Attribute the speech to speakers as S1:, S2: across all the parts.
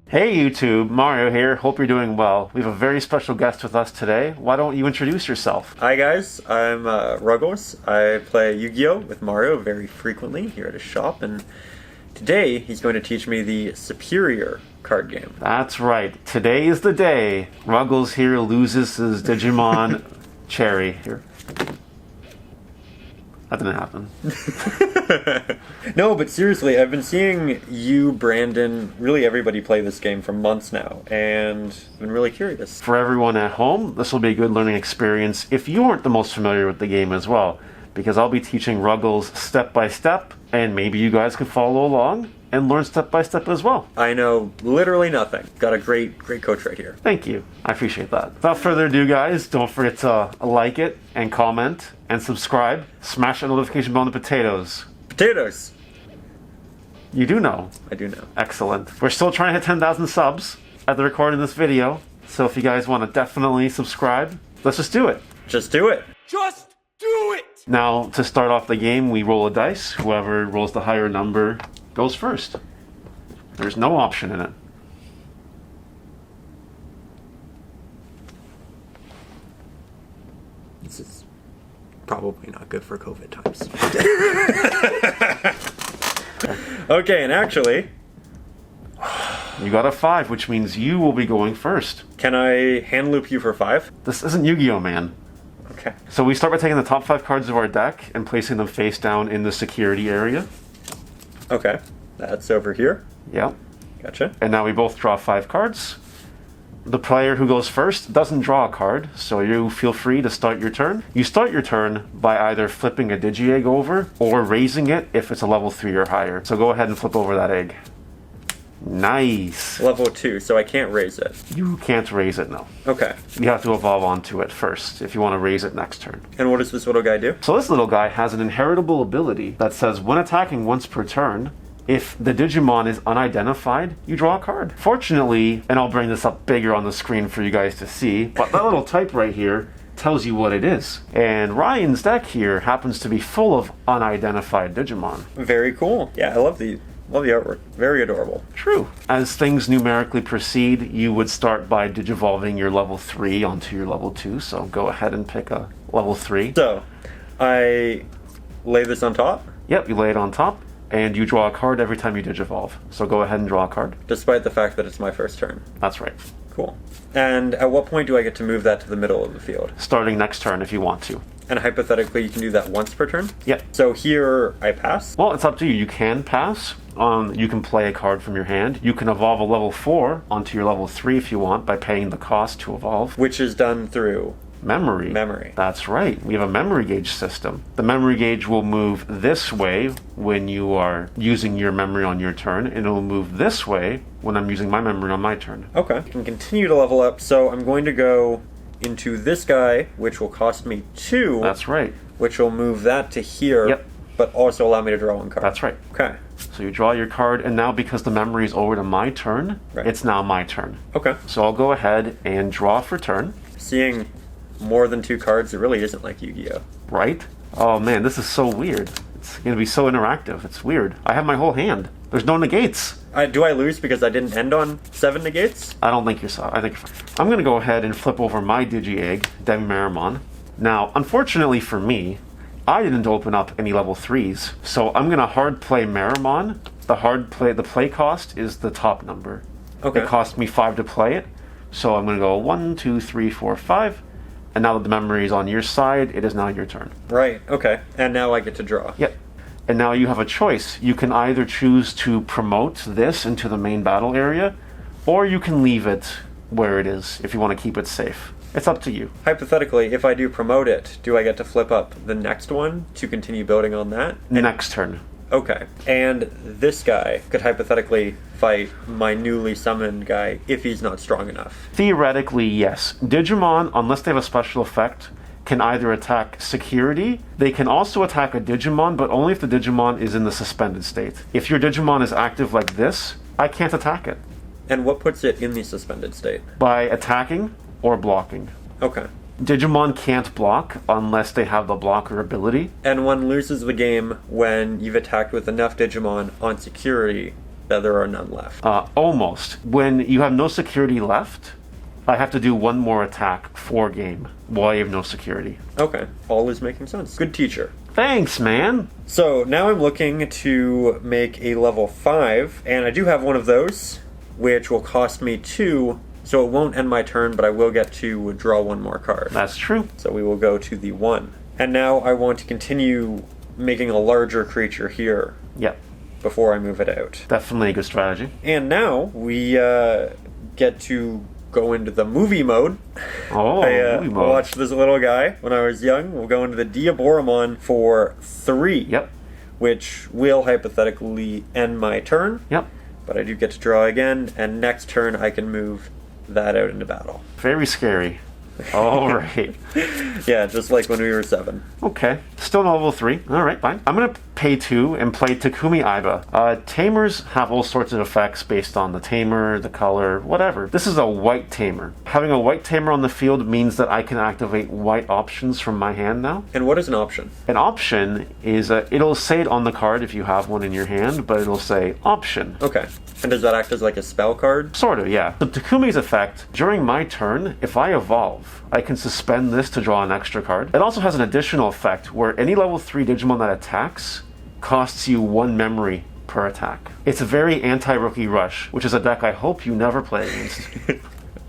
S1: Hey YouTube, Mario here. Hope you're doing well. We have a very special guest with us today. Why don't you introduce yourself?
S2: Hi guys, I'm Ruggles. I play Yu-Gi-Oh! With Mario very frequently here at his shop, and today he's going to teach me the Superior card game.
S1: That's right. Today is the day Ruggles here loses his Digimon Cherry. Here. That didn't happen.
S2: No, but seriously, I've been seeing you, Brandon, really everybody play this game for months now, and I've been really curious.
S1: For everyone at home, this will be a good learning experience if you aren't the most familiar with the game as well, because I'll be teaching Ruggles step by step, and maybe you guys can follow along and learn step by step as well.
S2: I know literally nothing. Got a great coach right here.
S1: Thank you. I appreciate that. Without further ado, guys, don't forget to like it and comment and subscribe. Smash that notification bell on the potatoes.
S2: Potatoes!
S1: You do know.
S2: I do know.
S1: Excellent. We're still trying to hit 10,000 subs at the recording of this video, so if you guys want to definitely subscribe, let's just do it.
S2: Just do it.
S3: Just do it!
S1: Now, to start off the game, we roll a dice. Whoever rolls the higher number goes first. There's no option in it.
S2: This is probably not good for COVID times. Okay, and actually,
S1: You got a 5, which means you will be going first.
S2: can I hand loop you for 5?
S1: This isn't Yu-Gi-Oh, man.
S2: Okay.
S1: So we start by taking the top 5 cards of our deck and placing them face down in the security area.
S2: Okay. That's over here.
S1: Yep.
S2: Gotcha.
S1: And now we both draw 5 cards. The player who goes first doesn't draw a card, so you feel free to start your turn. You start your turn by either flipping a Digi-Egg over or raising it if it's a level 3 or higher. So go ahead and flip over that egg. Nice.
S2: Level 2, so I can't raise it.
S1: You can't raise it, no.
S2: Okay.
S1: You have to evolve onto it first if you want to raise it next turn.
S2: And what does this little guy do?
S1: So this little guy has an inheritable ability that says when attacking once per turn, if the Digimon is unidentified, you draw a card. Fortunately, and I'll bring this up bigger on the screen for you guys to see, but that little type right here tells you what it is. And Ryan's deck here happens to be full of unidentified Digimon.
S2: Very cool. Yeah, I love the artwork. Very adorable.
S1: True. As things numerically proceed, you would start by digivolving your level 3 onto your level 2, so go ahead and pick a level 3.
S2: So, I lay this on top,
S1: Yep, you lay it on top, and you draw a card every time you digivolve. So go ahead and draw a card.
S2: despite the fact that it's my first turn.
S1: That's right.
S2: Cool. And at what point do I get to move that to the middle of the field?
S1: Starting next turn if you want to.
S2: And hypothetically, you can do that once per turn?
S1: Yep.
S2: So here, I pass?
S1: Well, it's up to you. You can pass. You can play a card from your hand. You can evolve a level 4 onto your level 3 if you want by paying the cost to evolve.
S2: Which is done through
S1: Memory.
S2: memory.
S1: That's right. We have a memory gauge system. The memory gauge will move this way when you are using your memory on your turn, and it will move this way when I'm using my memory on my turn.
S2: Okay. I can continue to level up, so I'm going to go into this guy, which will cost me 2.
S1: That's right.
S2: Which will move that to here,
S1: Yep.
S2: but also allow me to draw one card.
S1: That's right.
S2: Okay.
S1: So you draw your card, and now because the memory is over to my turn,
S2: Right.
S1: it's now my turn.
S2: Okay.
S1: So I'll go ahead and draw for turn.
S2: Seeing more than 2 cards, it really isn't like Yu-Gi-Oh!
S1: Right? Oh man, this is so weird. It's going to be so interactive. It's weird. I have my whole hand. There's no negates.
S2: Do I lose because I didn't end on 7 negates?
S1: I don't think you're so. I think you're fine. I'm going to go ahead and flip over my Digi-Egg, Demimeramon. Now, unfortunately for me, I didn't open up any level 3s, so I'm going to hard play Meramon. The play cost is the top number.
S2: Okay.
S1: It cost me 5 to play it, so I'm going to go 1, 2, 3, 4, 5. And now that the memory is on your side, it is now your turn.
S2: Right, okay. And now I get to draw.
S1: Yep. And now you have a choice. You can either choose to promote this into the main battle area, or you can leave it where it is if you want to keep it safe. It's up to you.
S2: Hypothetically, if I do promote it, do I get to flip up the next one to continue building on that?
S1: Next turn.
S2: Okay. And this guy could hypothetically fight my newly summoned guy if he's not strong enough.
S1: Theoretically, yes. Digimon, unless they have a special effect, can either attack security. They can also attack a Digimon, but only if the Digimon is in the suspended state. If your Digimon is active like this, I can't attack it.
S2: And what puts it in the suspended state?
S1: By attacking or blocking.
S2: Okay.
S1: Digimon can't block unless they have the blocker ability.
S2: And one loses the game when you've attacked with enough Digimon on security that there are none left.
S1: Almost. When you have no security left, I have to do one more attack for game while you have no security.
S2: Okay, all is making sense. Good teacher.
S1: Thanks, man.
S2: So now I'm looking to make a level 5, and I do have one of those, which will cost me 2, so it won't end my turn, but I will get to draw one more card.
S1: That's true.
S2: So we will go to the 1. And now I want to continue making a larger creature here.
S1: Yep.
S2: Before I move it out.
S1: Definitely a good strategy.
S2: And now we get to go into the movie mode.
S1: Oh, movie mode.
S2: I watched this little guy when I was young. We'll go into the Diaboromon for 3.
S1: Yep.
S2: Which will hypothetically end my turn.
S1: Yep.
S2: But I do get to draw again, and next turn I can move that out into battle.
S1: Very scary. All right.
S2: Yeah, just like when we were 7.
S1: Okay. Still no level 3. All right, fine. I'm going to pay 2 and play Takumi Aiba. Tamers have all sorts of effects based on the tamer, the color, whatever. This is a white tamer. Having a white tamer on the field means that I can activate white options from my hand now.
S2: And what is an option?
S1: An option is, it'll say it on the card if you have one in your hand, but it'll say option.
S2: Okay. And does that act as like a spell card?
S1: Sort of, yeah. So Takumi's effect, during my turn, if I evolve, I can suspend this to draw an extra card. It also has an additional effect where any level 3 Digimon that attacks costs you 1 memory per attack. It's a very anti-Rookie Rush, which is a deck I hope you never play against.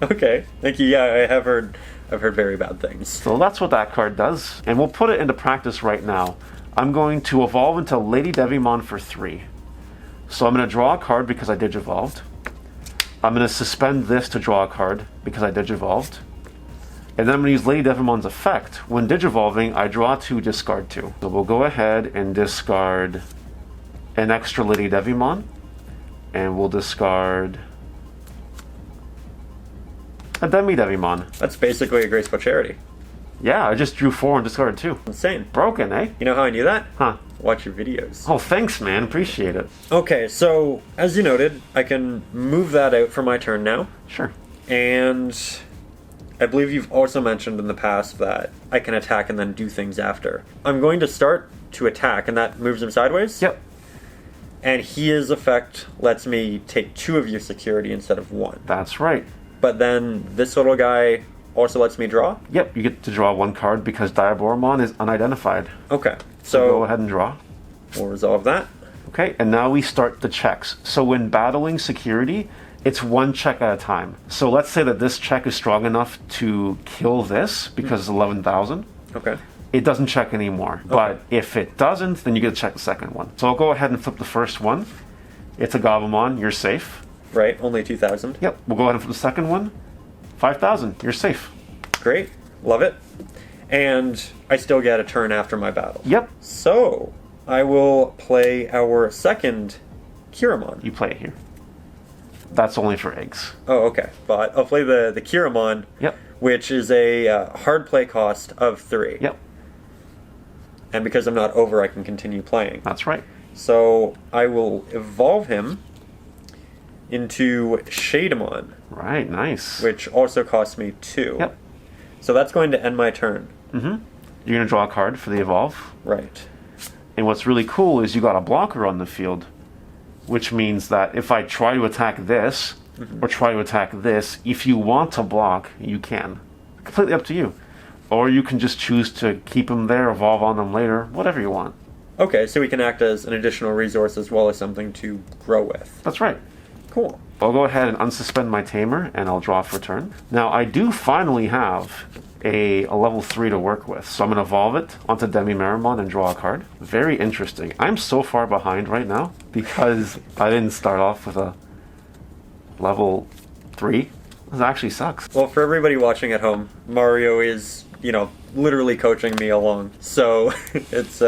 S2: Okay, thank you. Yeah, I've heard very bad things.
S1: So that's what that card does, and we'll put it into practice right now. I'm going to evolve into Lady Devimon for 3. So I'm going to draw a card because I Digivolved. I'm going to suspend this to draw a card because I Digivolved. And then I'm going to use Lady Devimon's effect. When Digivolving, I draw 2, discard 2. So we'll go ahead and discard an extra Lady Devimon. And we'll discard a Demi Devimon.
S2: That's basically a graceful charity.
S1: Yeah, I just drew 4 and discarded 2.
S2: Insane.
S1: Broken, eh?
S2: You know how I knew that?
S1: Huh.
S2: Watch your videos.
S1: Oh, thanks, man. Appreciate it.
S2: Okay, so as you noted, I can move that out for my turn now.
S1: Sure.
S2: And I believe you've also mentioned in the past that I can attack and then do things after. I'm going to start to attack, and that moves him sideways?
S1: Yep.
S2: And his effect lets me take 2 of your security instead of 1.
S1: That's right.
S2: But then this little guy also lets me draw?
S1: Yep, you get to draw 1 card because Diaboromon is unidentified.
S2: Okay,
S1: So
S2: so
S1: go ahead and draw.
S2: we'll resolve that.
S1: Okay, and now we start the checks. So when battling security, it's 1 check at a time. So let's say that this check is strong enough to kill this because it's 11,000.
S2: Okay.
S1: It doesn't check anymore. But if it doesn't, then you get to check the second one. So I'll go ahead and flip the first one. It's a Gabumon, you're safe.
S2: Right, only 2,000.
S1: Yep, we'll go ahead and flip the second one. 5,000, you're safe.
S2: Great, love it. And I still get a turn after my battle.
S1: Yep,
S2: So, I will play our second Kiramon.
S1: you play it here. That's only for eggs.
S2: Oh, okay. But I'll play the Kiramon,
S1: Yep,
S2: which is a hard play cost of 3.
S1: yep,
S2: And because I'm not over, I can continue playing.
S1: that's right.
S2: So, I will evolve him into Shademon,
S1: Right, nice.
S2: which also costs me 2.
S1: Yep.
S2: So that's going to end my turn.
S1: Mm-hmm. You're going to draw a card for the evolve.
S2: Right.
S1: And what's really cool is you got a blocker on the field, which means that if I try to attack this, or try to attack this, if you want to block, you can. Completely up to you. Or you can just choose to keep them there, evolve on them later, whatever you want.
S2: Okay, so we can act as an additional resource as well as something to grow with.
S1: That's right.
S2: Cool.
S1: I'll go ahead and unsuspend my tamer, and I'll draw for turn. Now, I do finally have a level 3 to work with, so I'm going to evolve it onto Demi Meramon and draw a card. Very interesting. I'm so far behind right now because I didn't start off with a level 3. This actually sucks.
S2: Well, for everybody watching at home, Mario is, literally coaching me along. So it's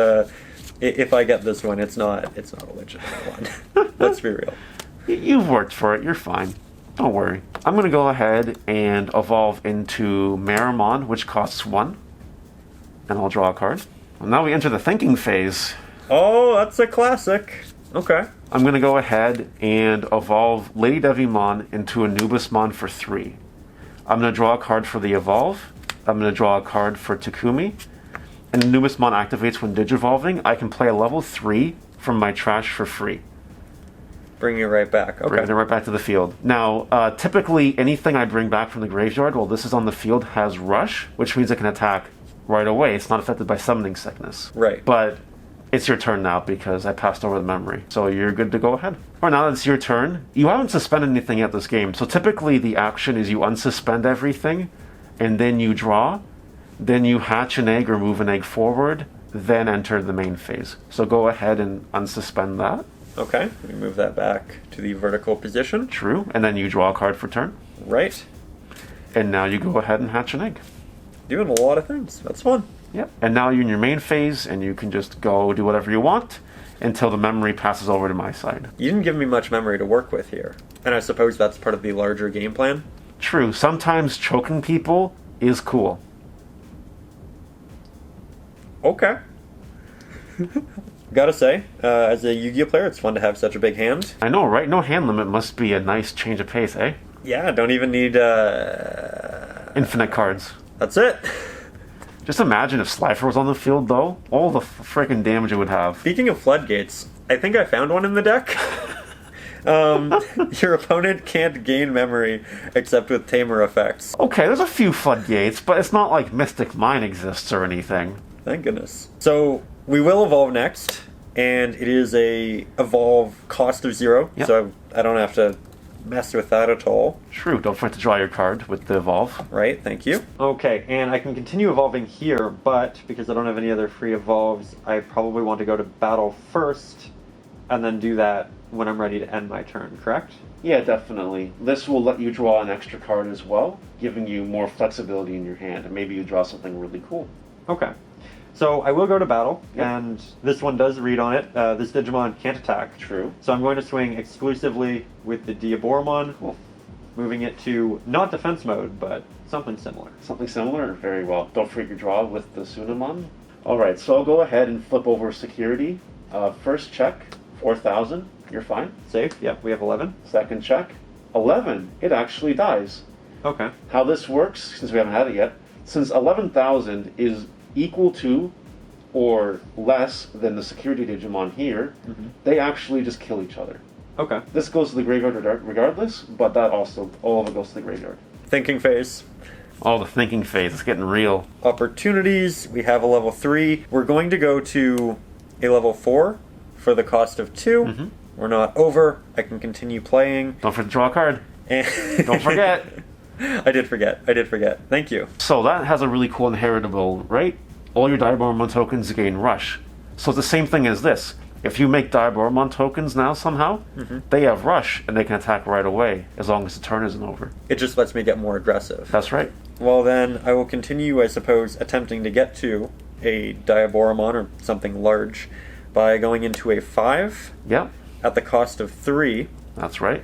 S2: if I get this one, it's not a legitimate one. Let's be real.
S1: You've worked for it. You're fine. Don't worry. I'm going to go ahead and evolve into Meramon, which costs 1. And I'll draw a card. Well, now we enter the thinking phase.
S2: Oh, that's a classic. Okay.
S1: I'm going to go ahead and evolve Lady Devimon into Anubismon for 3. I'm going to draw a card for the evolve. I'm going to draw a card for Takumi. And Anubismon activates when Digivolving. I can play a level 3 from my trash for free.
S2: Bring it right back. Okay.
S1: Bring it right back to the field. Now, typically, anything I bring back from the graveyard, while this is on the field, has Rush, which means it can attack right away. It's not affected by Summoning Sickness.
S2: Right.
S1: But it's your turn now because I passed over the memory. So you're good to go ahead. All right, now that it's your turn, you haven't suspended anything yet this game. So typically the action is you unsuspend everything, and then you draw, then you hatch an egg or move an egg forward, then enter the main phase. So go ahead and unsuspend that.
S2: Okay, we move that back to the vertical position.
S1: True. And then you draw a card for turn.
S2: Right.
S1: And now you go ahead and hatch an egg.
S2: Doing a lot of things. That's fun.
S1: Yep. And now you're in your main phase, and you can just go do whatever you want until the memory passes over to my side.
S2: You didn't give me much memory to work with here. And I suppose that's part of the larger game plan?
S1: True. Sometimes choking people is cool.
S2: Okay. Gotta say, as a Yu-Gi-Oh player, it's fun to have such a big hand.
S1: I know, right? No hand limit must be a nice change of pace, eh?
S2: Yeah, don't even need...
S1: Infinite cards.
S2: That's it.
S1: Just imagine if Slifer was on the field, though. All the freaking damage it would have.
S2: Speaking of Floodgates, I think I found one in the deck. Your opponent can't gain memory except with tamer effects.
S1: Okay, there's a few Floodgates, but it's not like Mystic Mine exists or anything.
S2: Thank goodness. So, we will evolve next, and it is a evolve cost of 0,
S1: Yep.
S2: so I don't have to mess with that at all.
S1: True, don't forget to draw your card with the evolve.
S2: Right, thank you. Okay, and I can continue evolving here, but because I don't have any other free evolves, I probably want to go to battle first, and then do that when I'm ready to end my turn, correct?
S1: Yeah, definitely. This will let you draw an extra card as well, giving you more flexibility in your hand, and maybe you draw something really cool.
S2: Okay. So I will go to battle,
S1: Yep.
S2: and this one does read on it. This Digimon can't attack.
S1: True.
S2: So I'm going to swing exclusively with the Diaboromon,
S1: Cool.
S2: moving it to not defense mode, but something similar.
S1: Something similar? Very well. Don't forget your draw with the Sunamon. Alright, so I'll go ahead and flip over security. First check, 4,000. You're fine.
S2: Safe? Yep, we have 11.
S1: Second check, 11. It actually dies.
S2: Okay.
S1: How this works, since we haven't had it yet, since 11,000 is equal to or less than the security Digimon here, they actually just kill each other.
S2: Okay.
S1: This goes to the graveyard regardless, but that also, all of it goes to the graveyard.
S2: Thinking phase.
S1: Oh, the thinking phase, it's getting real.
S2: Opportunities, we have a level 3. We're going to go to a level 4 for the cost of 2. We're not over. I can continue playing.
S1: Don't forget to draw a card.
S2: And
S1: Don't forget.
S2: I did forget. Thank you.
S1: So that has a really cool inheritable, right? All your Diaboromon tokens gain Rush. So it's the same thing as this. If you make Diaboromon tokens now somehow, they have Rush, and they can attack right away, as long as the turn isn't over.
S2: It just lets me get more aggressive.
S1: That's right.
S2: Well then, I will continue, I suppose, attempting to get to a Diaboromon or something large by going into a 5
S1: Yeah,
S2: at the cost of 3.
S1: that's right.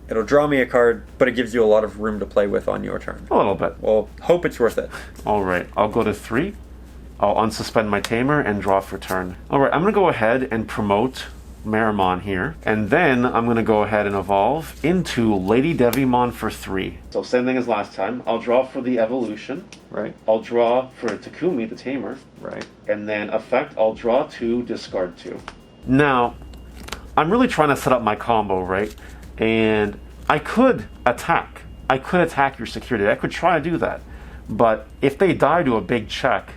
S2: It'll draw me a card, but it gives you a lot of room to play with on your turn.
S1: A little bit.
S2: Well, hope it's worth it.
S1: Alright, I'll go to 3. I'll unsuspend my Tamer and draw for turn. Alright, I'm going to go ahead and promote Meramon here. And then I'm going to go ahead and evolve into Lady Devimon for 3. So same thing as last time. I'll draw for the evolution.
S2: Right,
S1: I'll draw for Takumi, the Tamer.
S2: right.
S1: And then effect, I'll draw 2, discard 2. Now, I'm really trying to set up my combo, right? And I could attack. I could attack your security. I could try to do that. But if they die to a big check,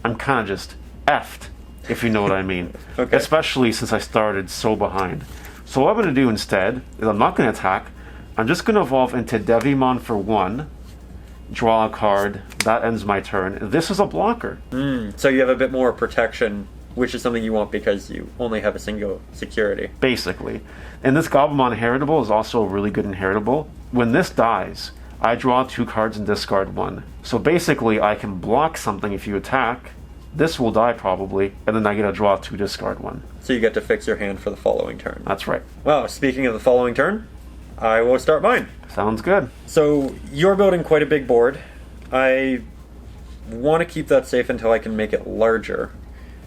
S1: I'm kind of just effed, if you know what I mean.
S2: Okay.
S1: Especially since I started so behind. So what I'm going to do instead is I'm not going to attack. I'm just going to evolve into Devimon for 1. Draw a card. That ends my turn. This is a blocker.
S2: So you have a bit more protection, which is something you want because you only have a single security.
S1: Basically. And this Goblimon Inheritable is also a really good Inheritable. When this dies, I draw 2 cards and discard 1. So basically, I can block something if you attack. This will die probably, and then I get to draw 2, discard 1.
S2: So you get to fix your hand for the following turn.
S1: That's right.
S2: Well, speaking of the following turn, I will start mine.
S1: Sounds good.
S2: So you're building quite a big board. I want to keep that safe until I can make it larger.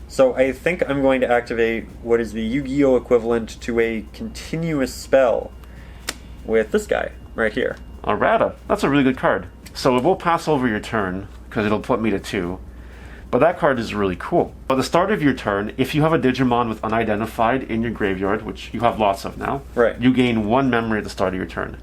S2: So I think I'm going to activate what is the Yu-Gi-Oh equivalent to a continuous spell with this guy right here.
S1: Errata. That's a really good card. So it will pass over your turn, because it'll put me to 2. But that card is really cool. At the start of your turn, if you have a Digimon with unidentified in your graveyard, which you have lots of now,
S2: Right.
S1: you gain 1 memory at the start of your turn,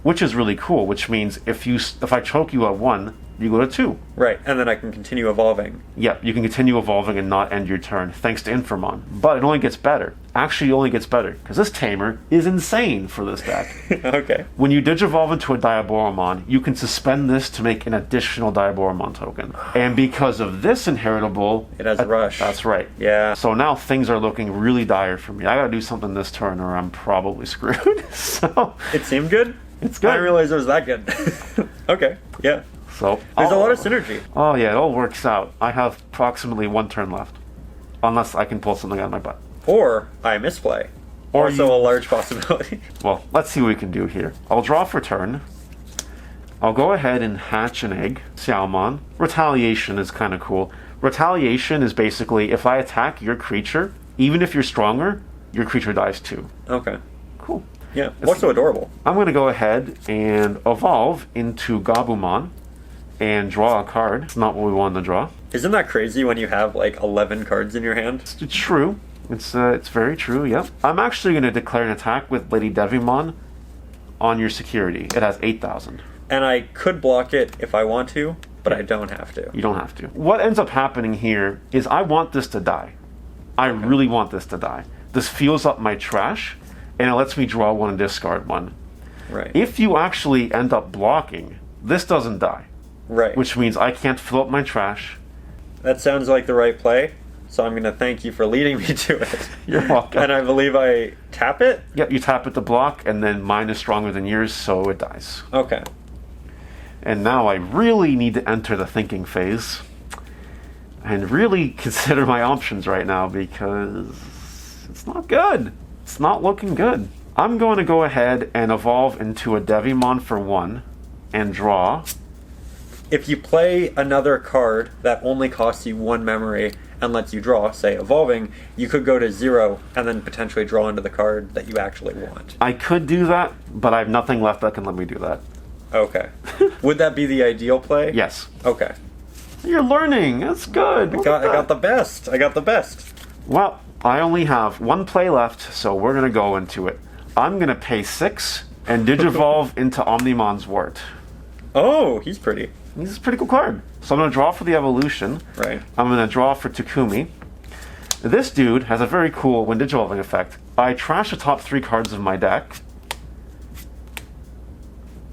S1: which is really cool. Which means if I choke you at 1, you go to 2.
S2: Right, and then I can continue evolving.
S1: Yep, you can continue evolving and not end your turn, thanks to Infamon. But it only gets better. Actually, it only gets better, because this Tamer is insane for this deck.
S2: Okay.
S1: When you Digivolve into a Diaboromon, you can suspend this to make an additional Diaboromon token. And because of this inheritable...
S2: It has Rush.
S1: That's right.
S2: Yeah.
S1: So now things are looking really dire for me. I gotta do something this turn or I'm probably screwed. So...
S2: It seemed good?
S1: It's good.
S2: I didn't realize it was that good. Okay, yeah.
S1: So
S2: There's a lot of synergy.
S1: Oh yeah, it all works out. I have approximately 1 turn left. Unless I can pull something out of my butt.
S2: Or I misplay.
S1: Or
S2: Also
S1: you-
S2: a large possibility.
S1: Well, let's see what we can do here. I'll draw for turn. I'll go ahead and hatch an egg. Xiaomon. Retaliation is kind of cool. Retaliation is basically if I attack your creature, even if you're stronger, your creature dies too.
S2: Okay.
S1: Cool.
S2: Yeah. What's so adorable?
S1: I'm going to go ahead and evolve into Gabumon and draw a card. It's not what we wanted to draw.
S2: Isn't that crazy when you have like 11 cards in your hand?
S1: It's true. It's very true, yep. I'm actually going to declare an attack with Lady Devimon on your security. It has 8,000.
S2: And I could block it if I want to, but I don't have to.
S1: You don't have to. What ends up happening here is I want this to die. I really want this to die. This fills up my trash, and it lets me draw 1 and discard 1.
S2: Right.
S1: If you actually end up blocking, this doesn't die.
S2: Right.
S1: Which means I can't fill up my trash.
S2: That sounds like the right play, so I'm going to thank you for leading me to it.
S1: You're welcome.
S2: And I believe I tap it?
S1: Yep, you tap it to block, and then mine is stronger than yours, so it dies.
S2: Okay.
S1: And now I really need to enter the thinking phase and really consider my options right now because it's not good. It's not looking good. I'm going to go ahead and evolve into a Devimon for 1 and draw.
S2: If you play another card that only costs you 1 memory and lets you draw, say evolving, you could go to 0 and then potentially draw into the card that you actually want.
S1: I could do that, but I have nothing left that can let me do that.
S2: Okay. Would that be the ideal play?
S1: Yes.
S2: Okay.
S1: You're learning. That's good.
S2: I got the best. I got the best.
S1: Well, I only have 1 play left, so we're going to go into it. I'm going to pay 6 and Digivolve into Omnimon Zwart.
S2: Oh, he's pretty.
S1: He's a pretty cool card. So I'm going to draw for the evolution.
S2: Right.
S1: I'm going to draw for Takumi. This dude has a very cool when Digivolving effect. I trash the top 3 cards of my deck.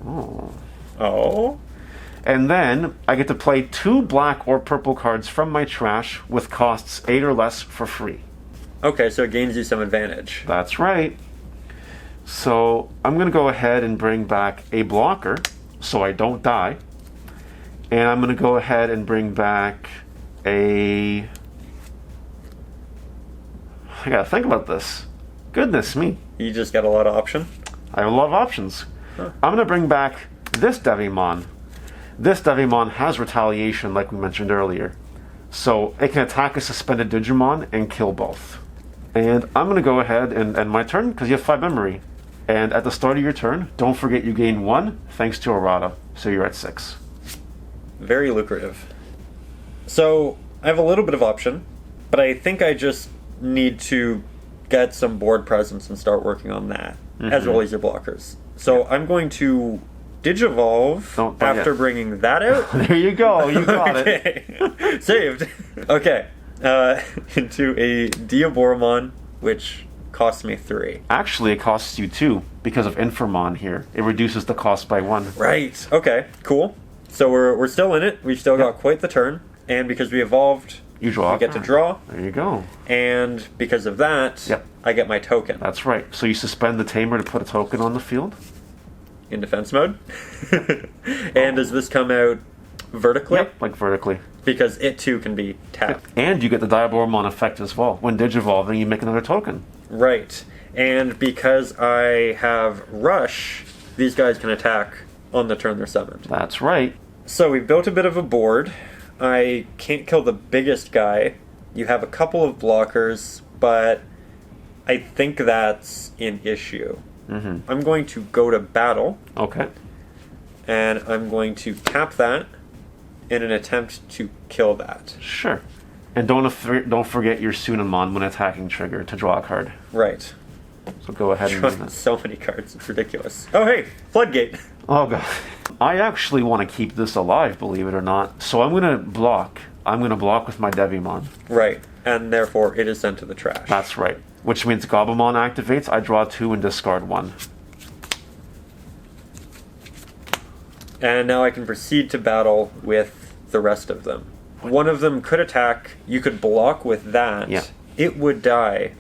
S1: Oh.
S2: Oh.
S1: And then I get to play 2 black or purple cards from my trash with costs 8 or less for free.
S2: Okay, so it gains you some advantage.
S1: That's right. So I'm going to go ahead and bring back a blocker so I don't die. And I'm going to go ahead and bring back a... I got to think about this. Goodness me.
S2: You just got a lot of option.
S1: I have a lot of options.
S2: Huh.
S1: I'm going to bring back this Devimon. This Devimon has retaliation like we mentioned earlier. So it can attack a suspended Digimon and kill both. And I'm going to go ahead and end my turn because you have 5 memory. And at the start of your turn, don't forget you gain 1 thanks to errata. So you're at 6.
S2: Very lucrative. So I have a little bit of option, but I think I just need to get some board presence and start working on that, as well as your blockers. So I'm going to Digivolve
S1: Don't
S2: after
S1: yet.
S2: bringing that out.
S1: There you go. You got it.
S2: Okay. Saved. Okay. Into a Diaboromon, which costs me 3.
S1: Actually, it costs you 2 because of Infamon here. It reduces the cost by 1.
S2: Right. Okay. Cool. So we're still in it. We've still got quite the turn, and because we evolved,
S1: You draw.
S2: we get to draw,
S1: There you go.
S2: and because of that,
S1: Yep.
S2: I get my token
S1: That's right. So you suspend the Tamer to put a token on the field.
S2: in defense mode. And does this come out vertically?
S1: Yep, like vertically.
S2: Because it too can be tapped.
S1: And you get the Diaboromon effect as well. When Digivolving, you make another token.
S2: Right. And because I have Rush, these guys can attack on the turn they're summoned.
S1: That's right.
S2: So we've built a bit of a board. I can't kill the biggest guy. You have a couple of blockers, but I think that's an issue.
S1: Mm-hmm.
S2: I'm going to go to battle,
S1: Okay.
S2: and I'm going to tap that, in an attempt to kill that.
S1: Sure. And don't forget your Sunamon when attacking trigger to draw a card.
S2: Right.
S1: So go ahead and do that.
S2: So many cards, it's ridiculous. Oh hey, Floodgate.
S1: Oh god. I actually want to keep this alive, believe it or not. So I'm gonna block. I'm gonna block with my Devimon.
S2: Right. And therefore it is sent to the trash.
S1: That's right. Which means Gobamon activates, I draw 2 and discard 1.
S2: And now I can proceed to battle with the rest of them. One of them could attack, you could block with that.
S1: Yeah.
S2: It would die,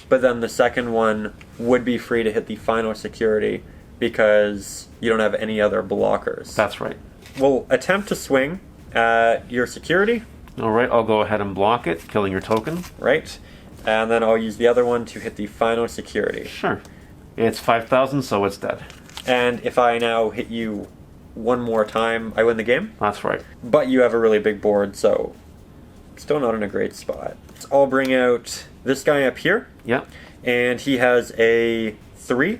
S2: but then the second one would be free to hit the final security because you don't have any other blockers.
S1: That's right.
S2: We'll attempt to swing at your security.
S1: Alright, I'll go ahead and block it, killing your token.
S2: Right. And then I'll use the other one to hit the final security.
S1: Sure. It's 5,000, so it's dead.
S2: And if I now hit you one more time, I win the game.
S1: That's right.
S2: But you have a really big board, so still not in a great spot. So I'll bring out this guy up here.
S1: Yeah.
S2: And he has a 3,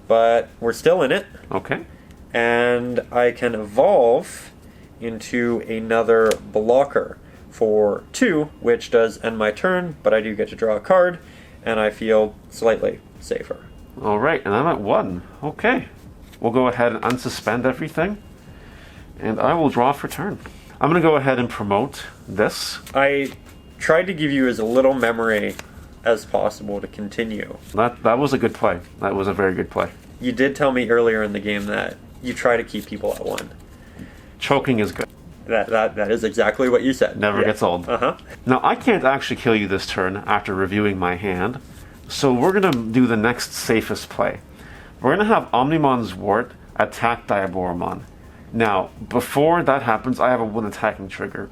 S2: but we're still in it.
S1: Okay.
S2: And I can evolve into another blocker for 2, which does end my turn, but I do get to draw a card, and I feel slightly safer.
S1: Alright, and I'm at 1. Okay. We'll go ahead and unsuspend everything, and I will draw for turn. I'm going to go ahead and promote this.
S2: I tried to give you as little memory as possible to continue.
S1: That was a good play. That was a very good play.
S2: You did tell me earlier in the game that you try to keep people at 1.
S1: Choking is good.
S2: That is exactly what you said.
S1: Never gets old.
S2: Uh-huh.
S1: Now, I can't actually kill you this turn after reviewing my hand, so we're going to do the next safest play. We're going to have Omnimon Zwart attack Diaboromon. Now, before that happens, I have a 1 attacking trigger.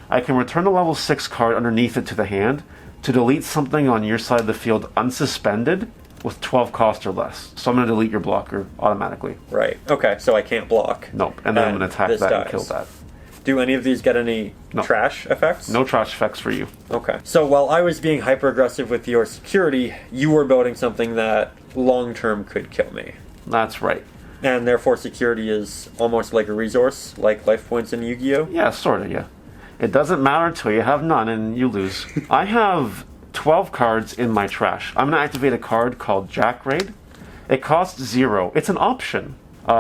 S1: I can return a level 6 card underneath it to the hand to delete something on your side of the field unsuspended with 12 cost or less. So I'm going to delete your blocker automatically.
S2: Right. Okay, so I can't block.
S1: Nope. And then I'm going to attack that and kill that.
S2: Do any of these get any trash effects?
S1: No trash effects for you.
S2: Okay. So while I was being hyper-aggressive with your security, you were building something that long-term could kill me.
S1: That's right.
S2: And therefore security is almost like a resource, like life points in Yu-Gi-Oh?
S1: Yeah, sort of, yeah. It doesn't matter until you have none and you lose. I have 12 cards in my trash. I'm going to activate a card called Jack Raid. It costs 0. It's an option.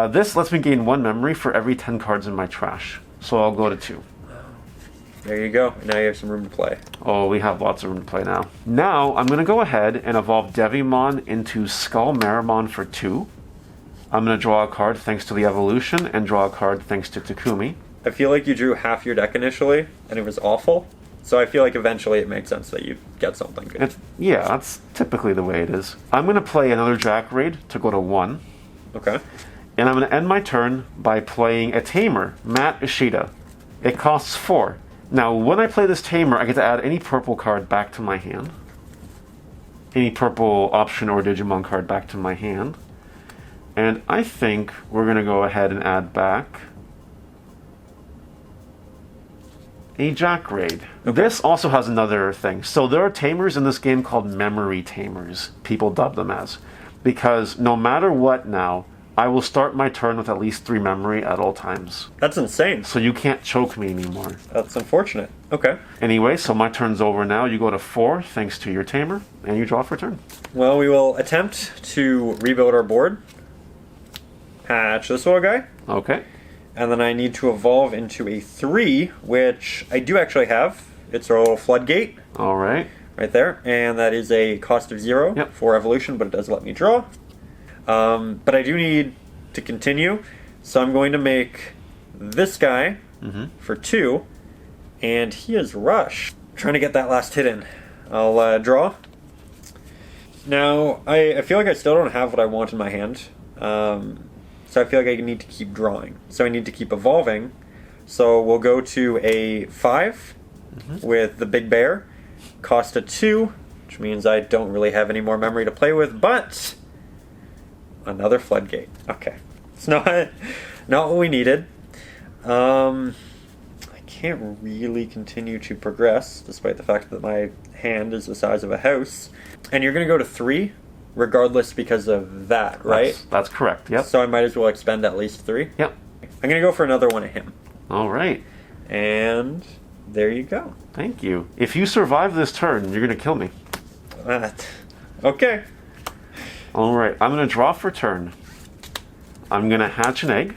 S1: This lets me gain 1 memory for every 10 cards in my trash. So I'll go to 2.
S2: There you go. Now you have some room to play.
S1: Oh, we have lots of room to play now. Now, I'm going to go ahead and evolve Devimon into Skull Marimon for 2. I'm going to draw a card thanks to the evolution, and draw a card thanks to Takumi.
S2: I feel like you drew half your deck initially, and it was awful. So I feel like eventually it makes sense that you get something good.
S1: Yeah, that's typically the way it is. I'm going to play another Jack Raid to go to 1.
S2: Okay.
S1: And I'm going to end my turn by playing a Tamer, Matt Ishida. It costs 4. Now, when I play this Tamer, I get to add any purple card back to my hand. Any purple option or Digimon card back to my hand. And I think we're going to go ahead and add back a Jack Raid. Okay. This also has another thing. So there are Tamers in this game called Memory Tamers, people dub them as. Because no matter what now, I will start my turn with at least 3 memory at all times.
S2: That's insane.
S1: So you can't choke me anymore.
S2: That's unfortunate. Okay.
S1: Anyway, so my turn's over now. You go to 4 thanks to your Tamer, and you draw for turn.
S2: Well, we will attempt to rebuild our board. Hatch this little guy.
S1: Okay.
S2: And then I need to evolve into a 3, which I do actually have. It's a little Floodgate.
S1: All right.
S2: Right there. And that is a cost of 0 for evolution, but it does let me draw. But I do need to continue, so I'm going to make this guy for 2, and he is Rush. Trying to get that last hit in. I'll draw. Now, I feel like I still don't have what I want in my hand, so I feel like I need to keep drawing. So I need to keep evolving, so we'll go to a 5 with the Big Bear, cost a 2, which means I don't really have any more memory to play with, but another Floodgate. Okay. It's not what we needed. I can't really continue to progress, despite the fact that my hand is the size of a house. And you're going to go to 3, regardless because of that, right?
S1: That's correct, yep.
S2: So I might as well expend at least 3?
S1: Yep.
S2: I'm going to go for another one of him.
S1: All right.
S2: And there you go.
S1: Thank you. If you survive this turn, you're going to kill me.
S2: Okay.
S1: Alright, I'm going to draw for turn. I'm going to hatch an egg,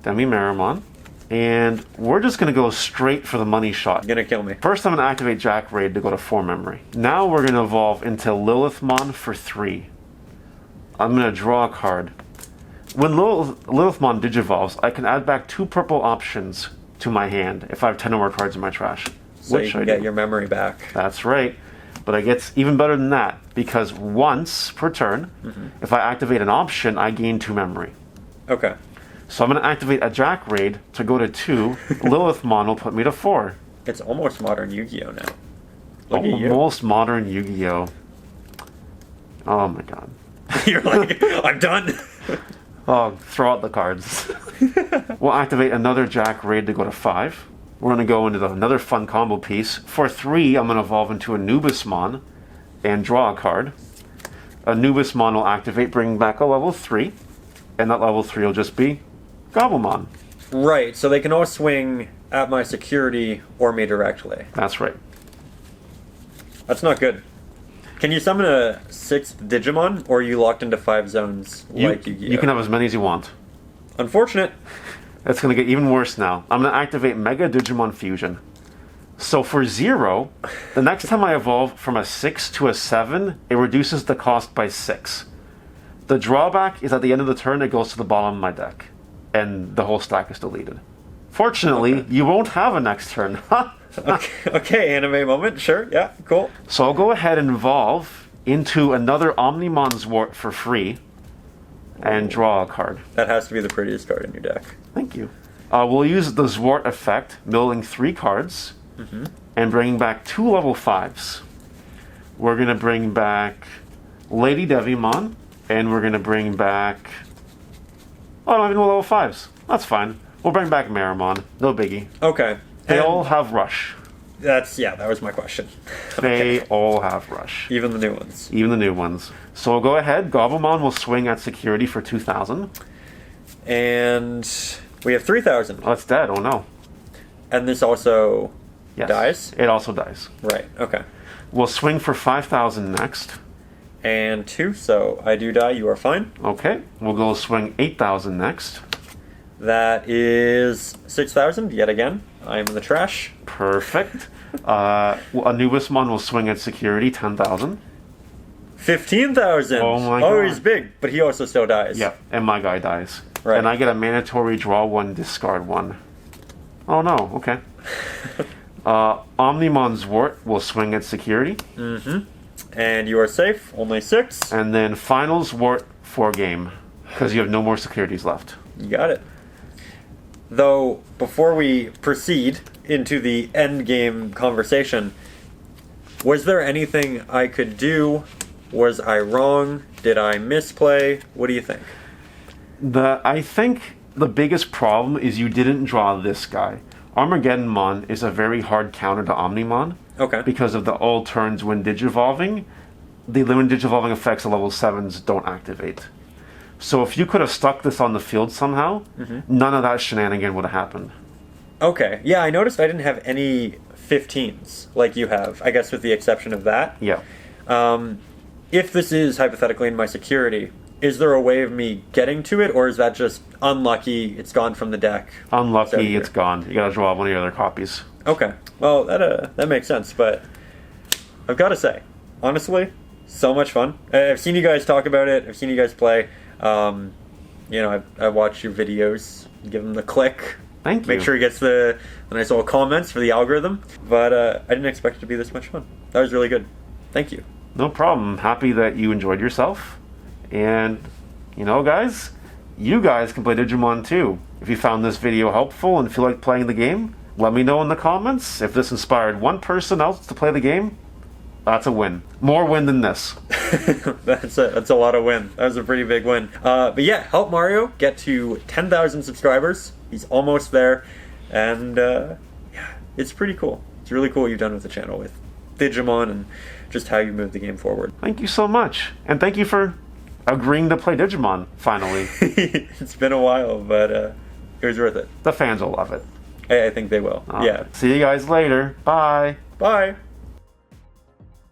S1: Demi-Marimon, and we're just going to go straight for the money shot.
S2: You're going to kill me.
S1: First, I'm going to activate Jack Raid to go to 4 memory. Now we're going to evolve into Lilithmon for 3. I'm going to draw a card. When Lilithmon digivolves, I can add back 2 purple options to my hand if I have 10 or more cards in my trash.
S2: So you can get your memory back.
S1: That's right. But it gets even better than that, because once per turn, if I activate an option, I gain 2 memory.
S2: Okay.
S1: So I'm going to activate a Jack Raid to go to 2. Lilithmon will put me to 4.
S2: It's almost modern Yu-Gi-Oh now. Look at you.
S1: Almost modern Yu-Gi-Oh. Oh my god.
S2: You're like, I'm done.
S1: Oh, throw out the cards. We'll activate another Jack Raid to go to 5. We're going to go into another fun combo piece. For 3, I'm going to evolve into Anubismon and draw a card. Anubismon will activate, bringing back a level 3. And that level 3 will just be Gobblemon.
S2: Right, so they can all swing at my security or me directly.
S1: That's right.
S2: That's not good. Can you summon a 6th Digimon, or are you locked into 5 zones like Yu-Gi-Oh?
S1: You can have as many as you want.
S2: Unfortunate.
S1: It's going to get even worse now. I'm going to activate Mega Digimon Fusion. So for 0, the next time I evolve from a 6 to a 7, it reduces the cost by 6. The drawback is at the end of the turn, it goes to the bottom of my deck. And the whole stack is deleted. Fortunately, you won't have a next turn.
S2: Okay, anime moment. Sure, yeah, cool.
S1: So I'll go ahead and evolve into another Omnimon Zwart for free. And draw a card.
S2: That has to be the prettiest card in your deck.
S1: Thank you. We'll use the Zwart effect, milling 3 cards, and bringing back 2 level 5s. We're going to bring back Lady Devimon, and we're going to bring back... Oh, I don't even know level 5s. That's fine. We'll bring back Marimon. No biggie.
S2: Okay.
S1: They all have Rush.
S2: That was my question.
S1: They all have Rush.
S2: Even the new ones.
S1: Even the new ones. So we'll go ahead. Gobblemon will swing at security for 2,000.
S2: And we have 3,000.
S1: Oh, it's dead. Oh, no.
S2: And this also dies?
S1: It also dies.
S2: Right, okay.
S1: We'll swing for 5,000 next.
S2: And 2, so I do die. You are fine.
S1: Okay. We'll go swing 8,000 next.
S2: That is 6,000 yet again. I am in the trash.
S1: Perfect. Anubismon will swing at security, 10,000.
S2: 15,000.
S1: Oh my god.
S2: Oh, he's big, but he also still dies.
S1: Yeah, and my guy dies.
S2: Right.
S1: And I get a mandatory draw 1, discard 1. Oh no, okay. Omnimon Zwart will swing at security.
S2: And you are safe, only 6.
S1: And then final Zwart for game, because you have no more securities left.
S2: You got it. Though, before we proceed into the end game conversation, was there anything I could do? Was I wrong? Did I misplay? What do you think?
S1: I think the biggest problem is you didn't draw this guy. Armageddonmon is a very hard counter to Omnimon.
S2: Okay.
S1: Because of the all turns when digivolving, the when digivolving effects of level 7s don't activate. So if you could have stuck this on the field somehow, none of that shenanigan would have happened.
S2: Okay. Yeah, I noticed I didn't have any 15s like you have, I guess with the exception of that.
S1: Yeah.
S2: If this is hypothetically in my security, is there a way of me getting to it, or is that just unlucky, it's gone from the deck?
S1: Unlucky, it's gone. You gotta draw one of your other copies.
S2: Okay. Well, that makes sense, but I've got to say, honestly, so much fun. I've seen you guys talk about it. I've seen you guys play. I watch your videos, give them the click.
S1: Thank you.
S2: Make sure he gets the nice little comments for the algorithm. But I didn't expect it to be this much fun. That was really good. Thank you.
S1: No problem. Happy that you enjoyed yourself. And, guys, you guys can play Digimon too. If you found this video helpful and feel like playing the game, let me know in the comments. If this inspired one person else to play the game, that's a win. More win than this.
S2: That's a lot of win. That was a pretty big win. But yeah, help Mario get to 10,000 subscribers. He's almost there. And it's pretty cool. It's really cool what you've done with the channel with Digimon and just how you move the game forward.
S1: Thank you so much. And thank you for agreeing to play Digimon, finally.
S2: It's been a while, but it was worth it.
S1: The fans will love it.
S2: I think they will.
S1: All
S2: yeah.
S1: right. See you guys later. Bye.
S2: Bye.